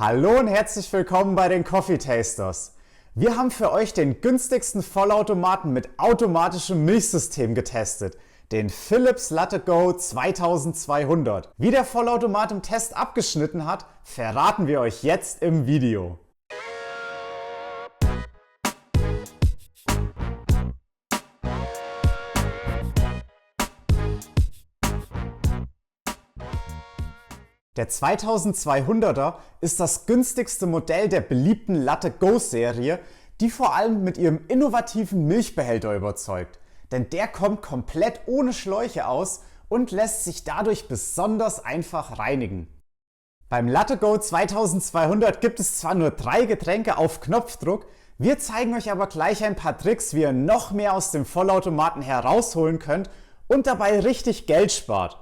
Hallo und herzlich willkommen bei den Coffee Tasters. Wir haben für euch den günstigsten Vollautomaten mit automatischem Milchsystem getestet, den Philips Latte Go 2200. Wie der Vollautomat im Test abgeschnitten hat, verraten wir euch jetzt im Video. Der 2200er ist das günstigste Modell der beliebten Latte Go Serie, die vor allem mit ihrem innovativen Milchbehälter überzeugt. Denn der kommt komplett ohne Schläuche aus und lässt sich dadurch besonders einfach reinigen. Beim Latte Go 2200 gibt es zwar nur 3 Getränke auf Knopfdruck, wir zeigen euch aber gleich ein paar Tricks, wie ihr noch mehr aus dem Vollautomaten herausholen könnt und dabei richtig Geld spart.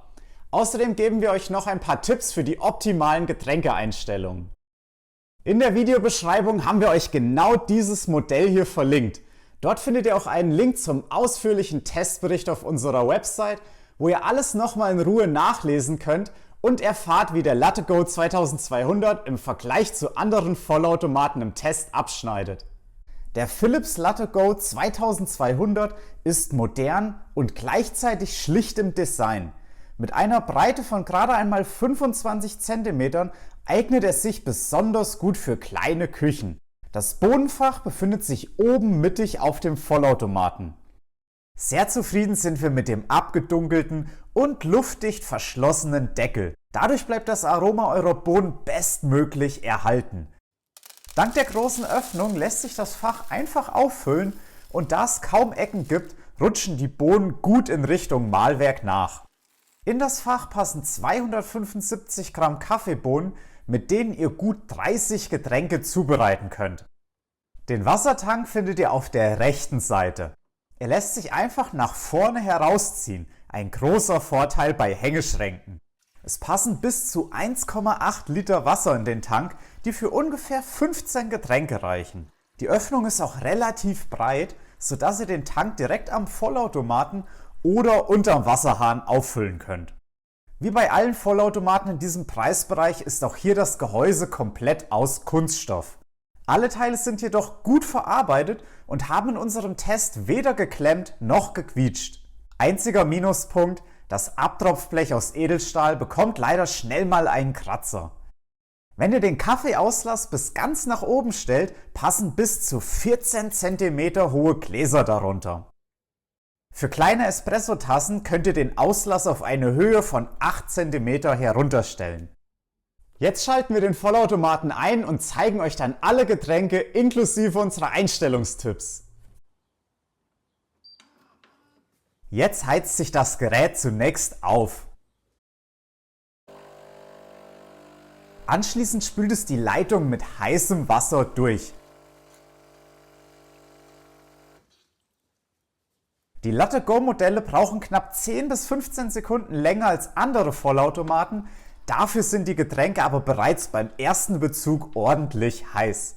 Außerdem geben wir euch noch ein paar Tipps für die optimalen Getränkeeinstellungen. In der Videobeschreibung haben wir euch genau dieses Modell hier verlinkt. Dort findet ihr auch einen Link zum ausführlichen Testbericht auf unserer Website, wo ihr alles nochmal in Ruhe nachlesen könnt und erfahrt, wie der Latte Go 2200 im Vergleich zu anderen Vollautomaten im Test abschneidet. Der Philips Latte Go 2200 ist modern und gleichzeitig schlicht im Design. Mit einer Breite von gerade einmal 25 cm eignet er sich besonders gut für kleine Küchen. Das Bohnenfach befindet sich oben mittig auf dem Vollautomaten. Sehr zufrieden sind wir mit dem abgedunkelten und luftdicht verschlossenen Deckel. Dadurch bleibt das Aroma eurer Bohnen bestmöglich erhalten. Dank der großen Öffnung lässt sich das Fach einfach auffüllen und da es kaum Ecken gibt, rutschen die Bohnen gut in Richtung Mahlwerk nach. In das Fach passen 275 Gramm Kaffeebohnen, mit denen ihr gut 30 Getränke zubereiten könnt. Den Wassertank findet ihr auf der rechten Seite. Er lässt sich einfach nach vorne herausziehen, ein großer Vorteil bei Hängeschränken. Es passen bis zu 1,8 Liter Wasser in den Tank, die für ungefähr 15 Getränke reichen. Die Öffnung ist auch relativ breit, sodass ihr den Tank direkt am Vollautomaten oder unterm Wasserhahn auffüllen könnt. Wie bei allen Vollautomaten in diesem Preisbereich ist auch hier das Gehäuse komplett aus Kunststoff. Alle Teile sind jedoch gut verarbeitet und haben in unserem Test weder geklemmt noch gequietscht. Einziger Minuspunkt: das Abtropfblech aus Edelstahl bekommt leider schnell mal einen Kratzer. Wenn ihr den Kaffeeauslass bis ganz nach oben stellt, passen bis zu 14 cm hohe Gläser darunter. Für kleine Espressotassen könnt ihr den Auslass auf eine Höhe von 8 cm herunterstellen. Jetzt schalten wir den Vollautomaten ein und zeigen euch dann alle Getränke inklusive unserer Einstellungstipps. Jetzt heizt sich das Gerät zunächst auf. Anschließend spült es die Leitung mit heißem Wasser durch. Die Latte Go Modelle brauchen knapp 10 bis 15 Sekunden länger als andere Vollautomaten, dafür sind die Getränke aber bereits beim ersten Bezug ordentlich heiß.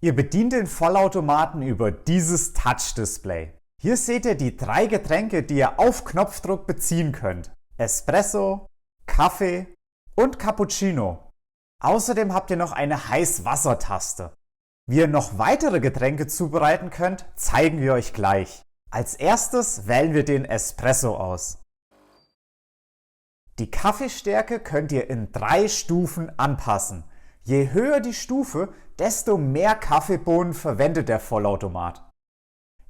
Ihr bedient den Vollautomaten über dieses Touch-Display. Hier seht ihr die 3 Getränke, die ihr auf Knopfdruck beziehen könnt: Espresso, Kaffee und Cappuccino. Außerdem habt ihr noch eine Heißwassertaste. Wie ihr noch weitere Getränke zubereiten könnt, zeigen wir euch gleich. Als erstes wählen wir den Espresso aus. Die Kaffeestärke könnt ihr in 3 Stufen anpassen. Je höher die Stufe, desto mehr Kaffeebohnen verwendet der Vollautomat.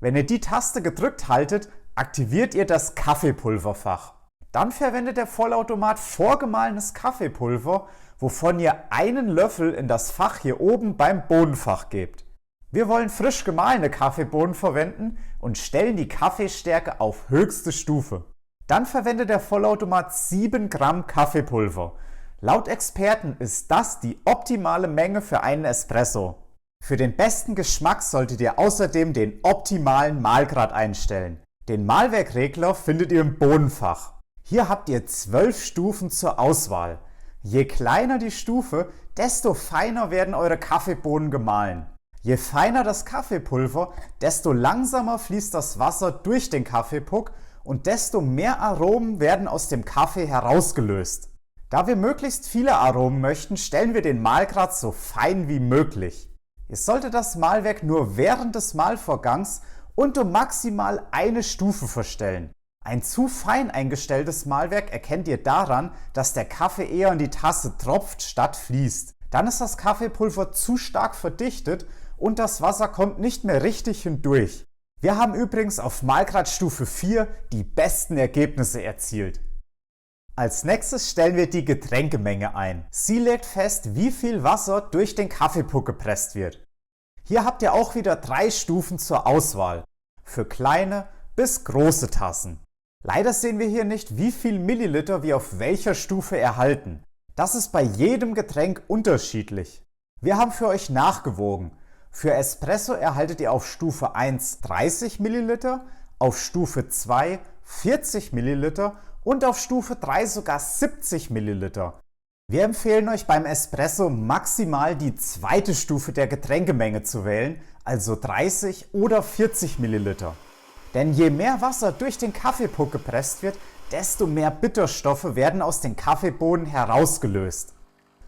Wenn ihr die Taste gedrückt haltet, aktiviert ihr das Kaffeepulverfach. Dann verwendet der Vollautomat vorgemahlenes Kaffeepulver, wovon ihr einen Löffel in das Fach hier oben beim Bohnenfach gebt. Wir wollen frisch gemahlene Kaffeebohnen verwenden und stellen die Kaffeestärke auf höchste Stufe. Dann verwendet der Vollautomat 7 Gramm Kaffeepulver. Laut Experten ist das die optimale Menge für einen Espresso. Für den besten Geschmack solltet ihr außerdem den optimalen Mahlgrad einstellen. Den Mahlwerkregler findet ihr im Bohnenfach. Hier habt ihr 12 Stufen zur Auswahl. Je kleiner die Stufe, desto feiner werden eure Kaffeebohnen gemahlen. Je feiner das Kaffeepulver, desto langsamer fließt das Wasser durch den Kaffeepuck und desto mehr Aromen werden aus dem Kaffee herausgelöst. Da wir möglichst viele Aromen möchten, stellen wir den Mahlgrad so fein wie möglich. Ihr solltet das Mahlwerk nur während des Mahlvorgangs und um maximal eine Stufe verstellen. Ein zu fein eingestelltes Mahlwerk erkennt ihr daran, dass der Kaffee eher in die Tasse tropft statt fließt. Dann ist das Kaffeepulver zu stark verdichtet und das Wasser kommt nicht mehr richtig hindurch. Wir haben übrigens auf Mahlgradstufe 4 die besten Ergebnisse erzielt. Als nächstes stellen wir die Getränkemenge ein. Sie legt fest, wie viel Wasser durch den Kaffeepuck gepresst wird. Hier habt ihr auch wieder 3 Stufen zur Auswahl, für kleine bis große Tassen. Leider sehen wir hier nicht, wie viel Milliliter wir auf welcher Stufe erhalten. Das ist bei jedem Getränk unterschiedlich. Wir haben für euch nachgewogen. Für Espresso erhaltet ihr auf Stufe 1 30 Milliliter, auf Stufe 2 40 Milliliter und auf Stufe 3 sogar 70 Milliliter. Wir empfehlen euch beim Espresso maximal die zweite Stufe der Getränkemenge zu wählen, also 30 oder 40 Milliliter. Denn je mehr Wasser durch den Kaffeepuck gepresst wird, desto mehr Bitterstoffe werden aus den Kaffeebohnen herausgelöst.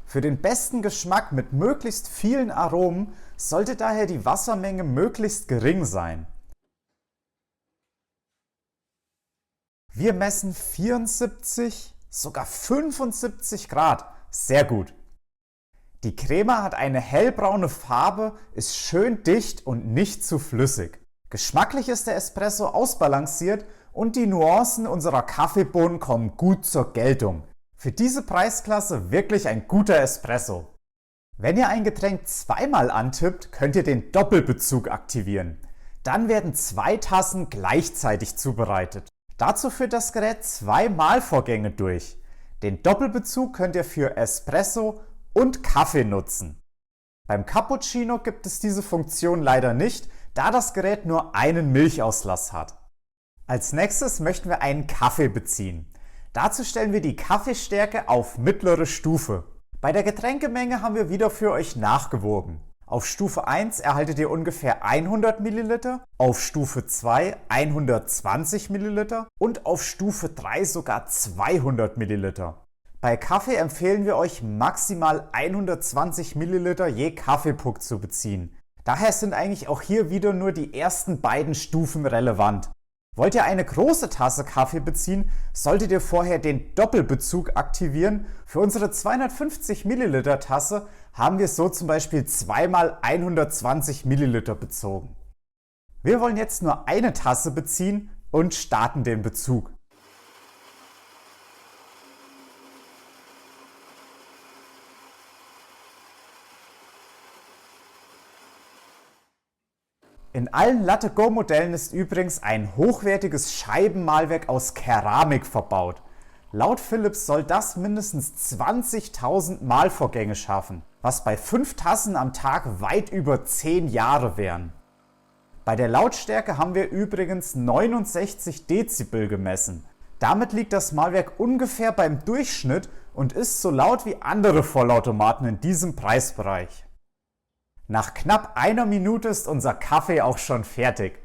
Für den besten Geschmack mit möglichst vielen Aromen sollte daher die Wassermenge möglichst gering sein. Wir messen 74, sogar 75 Grad. Sehr gut. Die Crema hat eine hellbraune Farbe, ist schön dicht und nicht zu flüssig. Geschmacklich ist der Espresso ausbalanciert und die Nuancen unserer Kaffeebohnen kommen gut zur Geltung. Für diese Preisklasse wirklich ein guter Espresso. Wenn ihr ein Getränk zweimal antippt, könnt ihr den Doppelbezug aktivieren. Dann werden 2 Tassen gleichzeitig zubereitet. Dazu führt das Gerät 2 Mahlvorgänge durch. Den Doppelbezug könnt ihr für Espresso und Kaffee nutzen. Beim Cappuccino gibt es diese Funktion leider nicht, da das Gerät nur einen Milchauslass hat. Als nächstes möchten wir einen Kaffee beziehen. Dazu stellen wir die Kaffeestärke auf mittlere Stufe. Bei der Getränkemenge haben wir wieder für euch nachgewogen. Auf Stufe 1 erhaltet ihr ungefähr 100 ml, auf Stufe 2 120 ml und auf Stufe 3 sogar 200 ml. Bei Kaffee empfehlen wir euch maximal 120 ml je Kaffeepuck zu beziehen. Daher sind eigentlich auch hier wieder nur die ersten beiden Stufen relevant. Wollt ihr eine große Tasse Kaffee beziehen, solltet ihr vorher den Doppelbezug aktivieren. Für unsere 250 Milliliter Tasse haben wir so zum Beispiel zweimal 120 Milliliter bezogen. Wir wollen jetzt nur eine Tasse beziehen und starten den Bezug. In allen Latte-Go-Modellen ist übrigens ein hochwertiges Scheibenmahlwerk aus Keramik verbaut. Laut Philips soll das mindestens 20.000 Mahlvorgänge schaffen, was bei 5 Tassen am Tag weit über 10 Jahre wären. Bei der Lautstärke haben wir übrigens 69 Dezibel gemessen. Damit liegt das Mahlwerk ungefähr beim Durchschnitt und ist so laut wie andere Vollautomaten in diesem Preisbereich. Nach knapp einer Minute ist unser Kaffee auch schon fertig.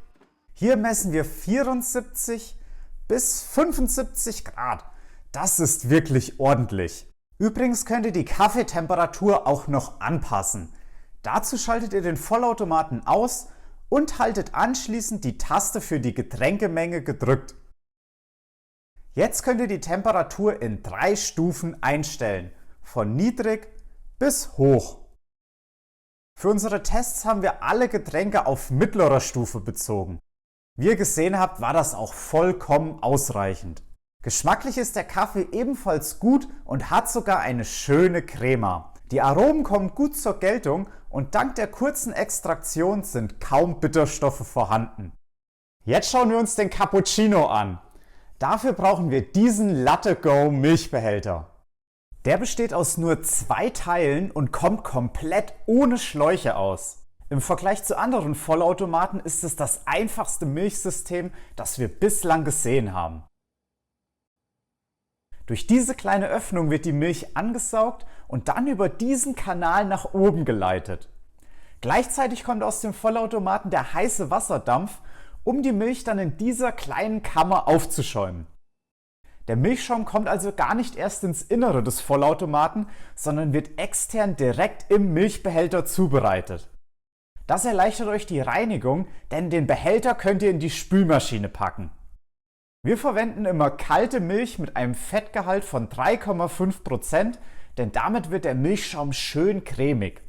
Hier messen wir 74 bis 75 Grad. Das ist wirklich ordentlich. Übrigens könnt ihr die Kaffeetemperatur auch noch anpassen. Dazu schaltet ihr den Vollautomaten aus und haltet anschließend die Taste für die Getränkemenge gedrückt. Jetzt könnt ihr die Temperatur in 3 Stufen einstellen, von niedrig bis hoch. Für unsere Tests haben wir alle Getränke auf mittlerer Stufe bezogen. Wie ihr gesehen habt, war das auch vollkommen ausreichend. Geschmacklich ist der Kaffee ebenfalls gut und hat sogar eine schöne Crema. Die Aromen kommen gut zur Geltung und dank der kurzen Extraktion sind kaum Bitterstoffe vorhanden. Jetzt schauen wir uns den Cappuccino an. Dafür brauchen wir diesen Latte-Go Milchbehälter. Der besteht aus nur 2 Teilen und kommt komplett ohne Schläuche aus. Im Vergleich zu anderen Vollautomaten ist es das einfachste Milchsystem, das wir bislang gesehen haben. Durch diese kleine Öffnung wird die Milch angesaugt und dann über diesen Kanal nach oben geleitet. Gleichzeitig kommt aus dem Vollautomaten der heiße Wasserdampf, um die Milch dann in dieser kleinen Kammer aufzuschäumen. Der Milchschaum kommt also gar nicht erst ins Innere des Vollautomaten, sondern wird extern direkt im Milchbehälter zubereitet. Das erleichtert euch die Reinigung, denn den Behälter könnt ihr in die Spülmaschine packen. Wir verwenden immer kalte Milch mit einem Fettgehalt von 3,5%, denn damit wird der Milchschaum schön cremig.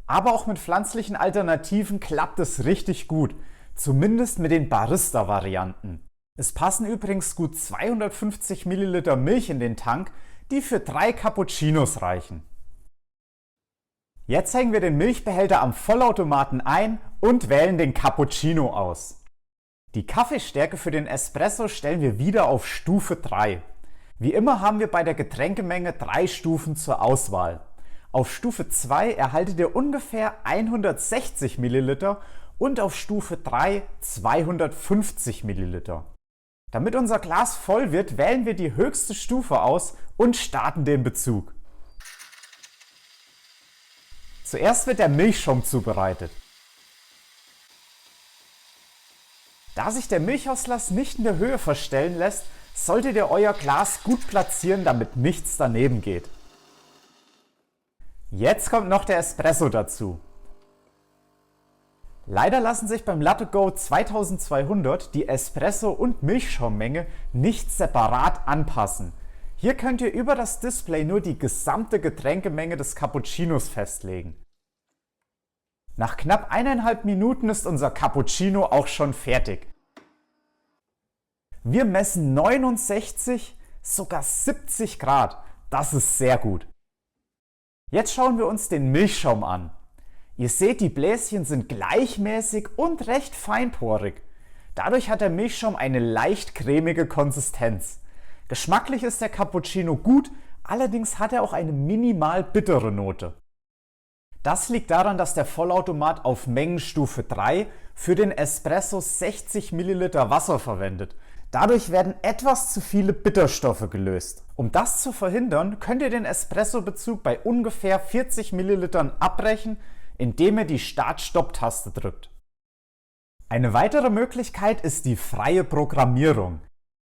Aber auch mit pflanzlichen Alternativen klappt es richtig gut, zumindest mit den Barista-Varianten. Es passen übrigens gut 250 ml Milch in den Tank, die für 3 Cappuccinos reichen. Jetzt hängen wir den Milchbehälter am Vollautomaten ein und wählen den Cappuccino aus. Die Kaffeestärke für den Espresso stellen wir wieder auf Stufe 3. Wie immer haben wir bei der Getränkemenge 3 Stufen zur Auswahl. Auf Stufe 2 erhaltet ihr ungefähr 160 ml und auf Stufe 3 250 ml. Damit unser Glas voll wird, wählen wir die höchste Stufe aus und starten den Bezug. Zuerst wird der Milchschaum zubereitet. Da sich der Milchauslass nicht in der Höhe verstellen lässt, solltet ihr euer Glas gut platzieren, damit nichts daneben geht. Jetzt kommt noch der Espresso dazu. Leider lassen sich beim Latte Go 2200 die Espresso- und Milchschaummenge nicht separat anpassen. Hier könnt ihr über das Display nur die gesamte Getränkemenge des Cappuccinos festlegen. Nach knapp 1,5 Minuten ist unser Cappuccino auch schon fertig. Wir messen 69, sogar 70 Grad. Das ist sehr gut. Jetzt schauen wir uns den Milchschaum an. Ihr seht, die Bläschen sind gleichmäßig und recht feinporig. Dadurch hat der Milchschaum eine leicht cremige Konsistenz. Geschmacklich ist der Cappuccino gut, allerdings hat er auch eine minimal bittere Note. Das liegt daran, dass der Vollautomat auf Mengenstufe 3 für den Espresso 60 ml Wasser verwendet. Dadurch werden etwas zu viele Bitterstoffe gelöst. Um das zu verhindern, könnt ihr den Espresso-Bezug bei ungefähr 40 ml abbrechen, indem ihr die Start-Stopp-Taste drückt. Eine weitere Möglichkeit ist die freie Programmierung.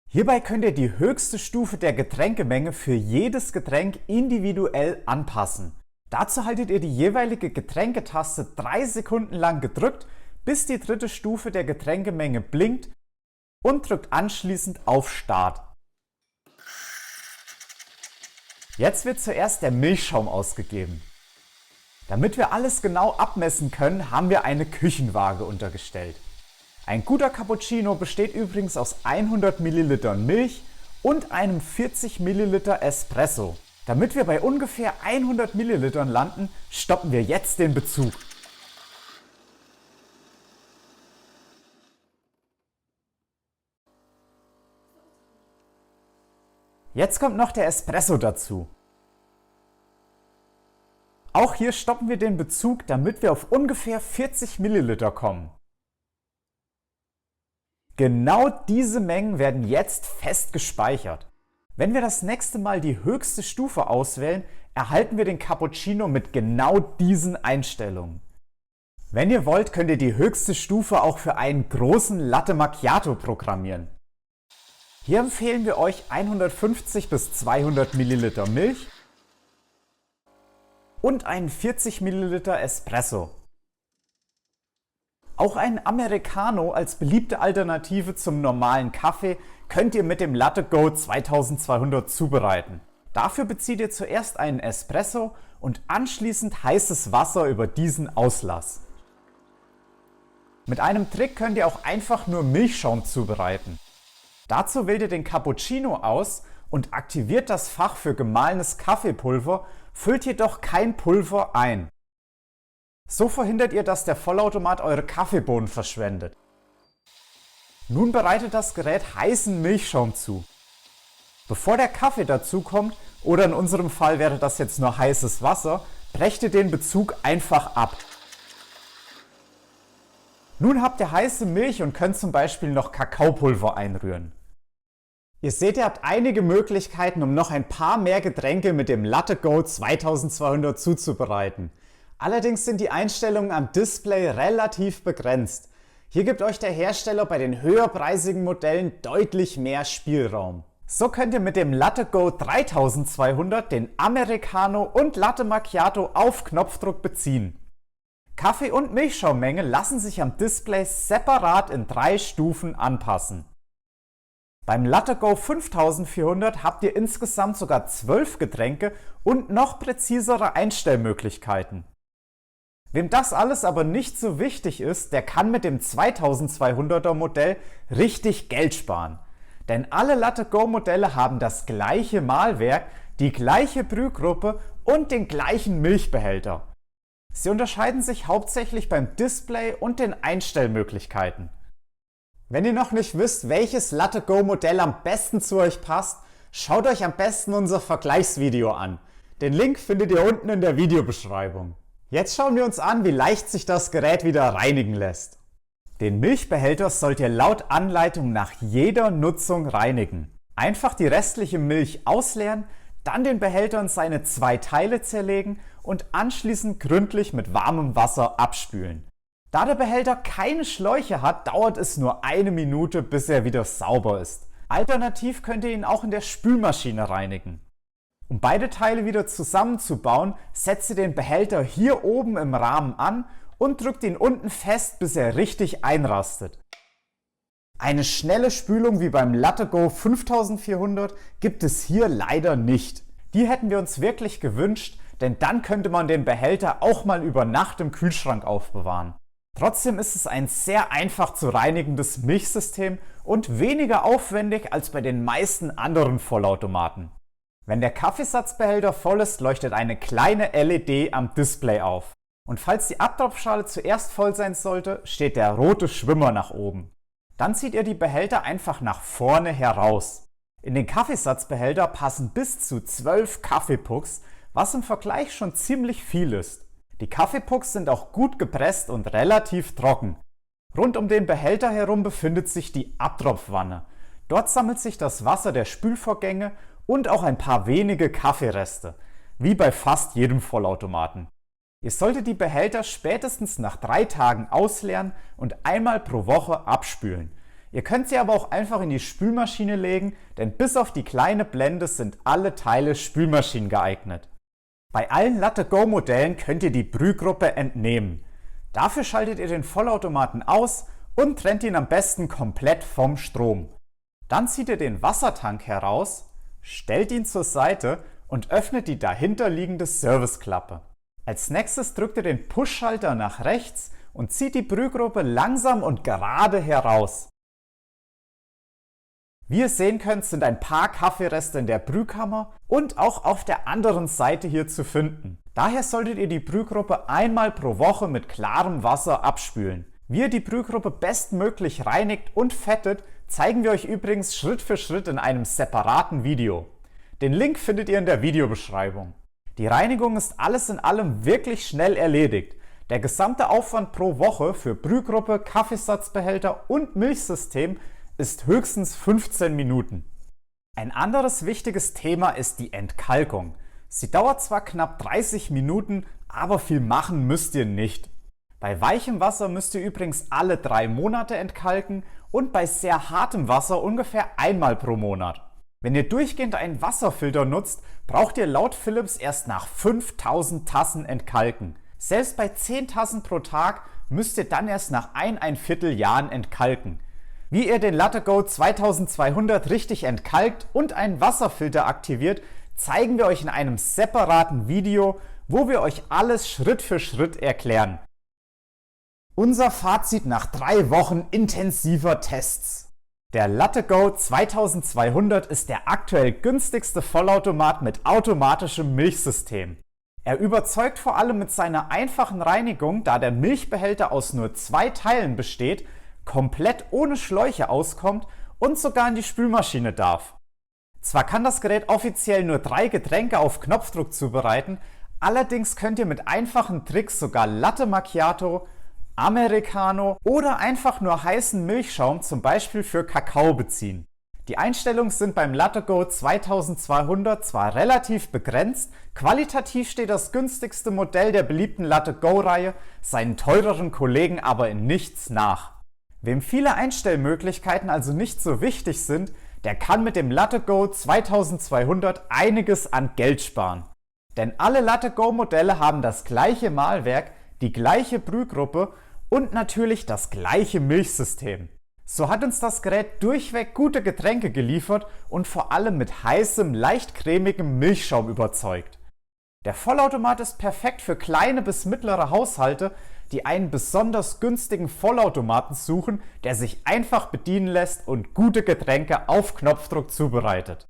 Hierbei könnt ihr die höchste Stufe der Getränkemenge für jedes Getränk individuell anpassen. Dazu haltet ihr die jeweilige Getränketaste 3 Sekunden lang gedrückt, bis die dritte Stufe der Getränkemenge blinkt und drückt anschließend auf Start. Jetzt wird zuerst der Milchschaum ausgegeben. Damit wir alles genau abmessen können, haben wir eine Küchenwaage untergestellt. Ein guter Cappuccino besteht übrigens aus 100 ml Milch und einem 40 ml Espresso. Damit wir bei ungefähr 100 ml landen, stoppen wir jetzt den Bezug. Jetzt kommt noch der Espresso dazu. Auch hier stoppen wir den Bezug, damit wir auf ungefähr 40 ml kommen. Genau diese Mengen werden jetzt fest gespeichert. Wenn wir das nächste Mal die höchste Stufe auswählen, erhalten wir den Cappuccino mit genau diesen Einstellungen. Wenn ihr wollt, könnt ihr die höchste Stufe auch für einen großen Latte Macchiato programmieren. Hier empfehlen wir euch 150 bis 200 ml Milch und einen 40 ml Espresso. Auch einen Americano als beliebte Alternative zum normalen Kaffee könnt ihr mit dem Latte Go 2200 zubereiten. Dafür bezieht ihr zuerst einen Espresso und anschließend heißes Wasser über diesen Auslass. Mit einem Trick könnt ihr auch einfach nur Milchschaum zubereiten. Dazu wählt ihr den Cappuccino aus und aktiviert das Fach für gemahlenes Kaffeepulver, füllt jedoch kein Pulver ein. So verhindert ihr, dass der Vollautomat eure Kaffeebohnen verschwendet. Nun bereitet das Gerät heißen Milchschaum zu. Bevor der Kaffee dazukommt, oder in unserem Fall wäre das jetzt nur heißes Wasser, brecht ihr den Bezug einfach ab. Nun habt ihr heiße Milch und könnt zum Beispiel noch Kakaopulver einrühren. Ihr seht, ihr habt einige Möglichkeiten, um noch ein paar mehr Getränke mit dem Latte Go 2200 zuzubereiten. Allerdings sind die Einstellungen am Display relativ begrenzt. Hier gibt euch der Hersteller bei den höherpreisigen Modellen deutlich mehr Spielraum. So könnt ihr mit dem Latte Go 3200 den Americano und Latte Macchiato auf Knopfdruck beziehen. Kaffee- und Milchschaummenge lassen sich am Display separat in 3 Stufen anpassen. Beim Latte Go 5400 habt ihr insgesamt sogar 12 Getränke und noch präzisere Einstellmöglichkeiten. Wem das alles aber nicht so wichtig ist, der kann mit dem 2200er Modell richtig Geld sparen. Denn alle Latte Go Modelle haben das gleiche Mahlwerk, die gleiche Brühgruppe und den gleichen Milchbehälter. Sie unterscheiden sich hauptsächlich beim Display und den Einstellmöglichkeiten. Wenn ihr noch nicht wisst, welches Latte Go Modell am besten zu euch passt, schaut euch am besten unser Vergleichsvideo an. Den Link findet ihr unten in der Videobeschreibung. Jetzt schauen wir uns an, wie leicht sich das Gerät wieder reinigen lässt. Den Milchbehälter sollt ihr laut Anleitung nach jeder Nutzung reinigen. Einfach die restliche Milch ausleeren, dann den Behälter in seine 2 Teile zerlegen und anschließend gründlich mit warmem Wasser abspülen. Da der Behälter keine Schläuche hat, dauert es nur 1 Minute, bis er wieder sauber ist. Alternativ könnt ihr ihn auch in der Spülmaschine reinigen. Um beide Teile wieder zusammenzubauen, setzt ihr den Behälter hier oben im Rahmen an und drückt ihn unten fest, bis er richtig einrastet. Eine schnelle Spülung wie beim Latte Go 5400 gibt es hier leider nicht. Die hätten wir uns wirklich gewünscht, denn dann könnte man den Behälter auch mal über Nacht im Kühlschrank aufbewahren. Trotzdem ist es ein sehr einfach zu reinigendes Milchsystem und weniger aufwendig als bei den meisten anderen Vollautomaten. Wenn der Kaffeesatzbehälter voll ist, leuchtet eine kleine LED am Display auf. Und falls die Abtropfschale zuerst voll sein sollte, steht der rote Schwimmer nach oben. Dann zieht ihr die Behälter einfach nach vorne heraus. In den Kaffeesatzbehälter passen bis zu 12 Kaffeepucks, was im Vergleich schon ziemlich viel ist. Die Kaffeepucks sind auch gut gepresst und relativ trocken. Rund um den Behälter herum befindet sich die Abtropfwanne. Dort sammelt sich das Wasser der Spülvorgänge und auch ein paar wenige Kaffeereste, wie bei fast jedem Vollautomaten. Ihr solltet die Behälter spätestens nach 3 Tagen ausleeren und einmal pro Woche abspülen. Ihr könnt sie aber auch einfach in die Spülmaschine legen, denn bis auf die kleine Blende sind alle Teile Spülmaschinen geeignet. Bei allen Latte Go Modellen könnt ihr die Brühgruppe entnehmen. Dafür schaltet ihr den Vollautomaten aus und trennt ihn am besten komplett vom Strom. Dann zieht ihr den Wassertank heraus, stellt ihn zur Seite und öffnet die dahinterliegende Serviceklappe. Als nächstes drückt ihr den Push-Schalter nach rechts und zieht die Brühgruppe langsam und gerade heraus. Wie ihr sehen könnt, sind ein paar Kaffeereste in der Brühkammer und auch auf der anderen Seite hier zu finden. Daher solltet ihr die Brühgruppe einmal pro Woche mit klarem Wasser abspülen. Wie ihr die Brühgruppe bestmöglich reinigt und fettet, zeigen wir euch übrigens Schritt für Schritt in einem separaten Video. Den Link findet ihr in der Videobeschreibung. Die Reinigung ist alles in allem wirklich schnell erledigt. Der gesamte Aufwand pro Woche für Brühgruppe, Kaffeesatzbehälter und Milchsystem ist höchstens 15 Minuten. Ein anderes wichtiges Thema ist die Entkalkung. Sie dauert zwar knapp 30 Minuten, aber viel machen müsst ihr nicht. Bei weichem Wasser müsst ihr übrigens alle 3 Monate entkalken und bei sehr hartem Wasser ungefähr einmal pro Monat. Wenn ihr durchgehend einen Wasserfilter nutzt, braucht ihr laut Philips erst nach 5000 Tassen entkalken. Selbst bei 10 Tassen pro Tag müsst ihr dann erst nach 1,25 Jahren entkalken. Wie ihr den Latte Go 2200 richtig entkalkt und einen Wasserfilter aktiviert, zeigen wir euch in einem separaten Video, wo wir euch alles Schritt für Schritt erklären. Unser Fazit nach 3 Wochen intensiver Tests. Der Latte Go 2200 ist der aktuell günstigste Vollautomat mit automatischem Milchsystem. Er überzeugt vor allem mit seiner einfachen Reinigung, da der Milchbehälter aus nur 2 Teilen besteht, komplett ohne Schläuche auskommt und sogar in die Spülmaschine darf. Zwar kann das Gerät offiziell nur 3 Getränke auf Knopfdruck zubereiten, allerdings könnt ihr mit einfachen Tricks sogar Latte Macchiato, Americano oder einfach nur heißen Milchschaum zum Beispiel für Kakao beziehen. Die Einstellungen sind beim Latte Go 2200 zwar relativ begrenzt, qualitativ steht das günstigste Modell der beliebten Latte Go Reihe seinen teureren Kollegen aber in nichts nach. Wem viele Einstellmöglichkeiten also nicht so wichtig sind, der kann mit dem Latte Go 2200 einiges an Geld sparen. Denn alle Latte Go Modelle haben das gleiche Mahlwerk, die gleiche Brühgruppe und natürlich das gleiche Milchsystem. So hat uns das Gerät durchweg gute Getränke geliefert und vor allem mit heißem, leicht cremigem Milchschaum überzeugt. Der Vollautomat ist perfekt für kleine bis mittlere Haushalte, die einen besonders günstigen Vollautomaten suchen, der sich einfach bedienen lässt und gute Getränke auf Knopfdruck zubereitet.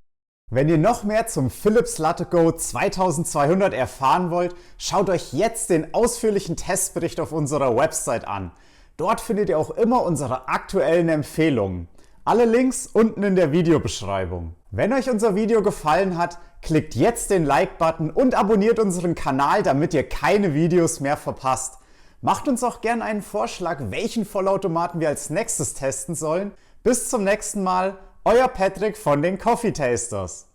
Wenn ihr noch mehr zum Philips Latte Go 2200 erfahren wollt, schaut euch jetzt den ausführlichen Testbericht auf unserer Website an. Dort findet ihr auch immer unsere aktuellen Empfehlungen. Alle Links unten in der Videobeschreibung. Wenn euch unser Video gefallen hat, klickt jetzt den Like-Button und abonniert unseren Kanal, damit ihr keine Videos mehr verpasst. Macht uns auch gerne einen Vorschlag, welchen Vollautomaten wir als nächstes testen sollen. Bis zum nächsten Mal, euer Patrick von den Coffee Tasters.